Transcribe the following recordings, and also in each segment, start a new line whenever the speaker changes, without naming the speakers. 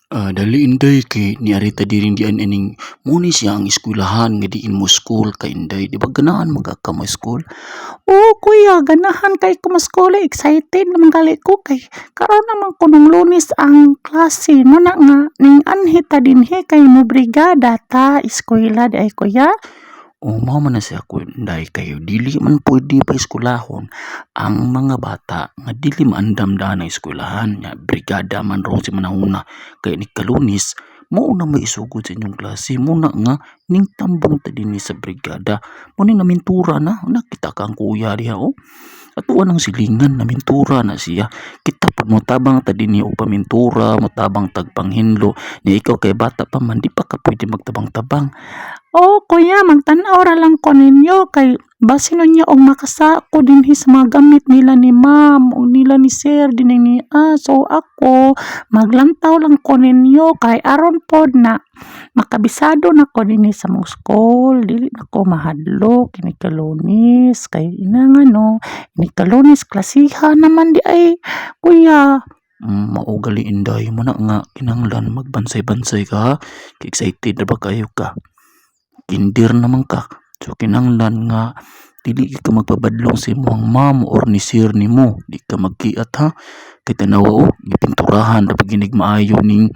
Dali inday kay niari ta diri dian ining muni siya ang eskwelahan nga diin mo school kay inday. Di ba ganahan magaka mo school?
Oo kuya, ganahan kay ko maskola, excited naman gali ko kay karon naman ko nung Lunes ang klase mo na nga ning anhi ta dinhi kay mo brigada ta eskwela di ay kuya.
O mao man na siya ko inday kayo dili man pwede pa eskwelahon ang mga bata nga dili maandam da ng eskwelahan nya brigada man ro si manahuna kay ni kalunis mao na may isugod sa inyong klase muna nga ning tambong ta dinhi sa brigada mo ni namintura na nakita ka ang kuya diha o atuan ang silingan namintura na siya kita pud mo tabang ta dinhi og pamintura mo tabang tagpanghinlo nya ikaw kay bata pa man di pa ka pwede magtabang-tabang.
Oo kuya, magtan-aw ra lang ko ninyo kay basin ninyo og makasa ko dinhi sa mga gamit nila ni ma'am o nila ni sir dinhi ni so ako maglantaw lang ko ninyo kay aron pod na makabisado na ko dinhi sa mong school dili na ko mahadlok kini kalunis kay ina nga no ini kalunis klasihan naman di ay kuya.
Mao gali inday mo na nga kinahanglan magbansay-bansay ka ha. Kay excited na ba kayo ka? Kinder naman ka. So kinahanglan nga dili ka magpabadlong sa imong ma'am or ni sir nimo. Di ka magkiat ha. Kay tanawa o gipinturahan ra ginig maayo ning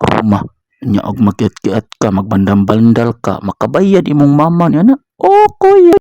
ruma. Nya og makiat-kiat ka magbandam-bandal ka makabayad imong mama niya na.
Oo kuya.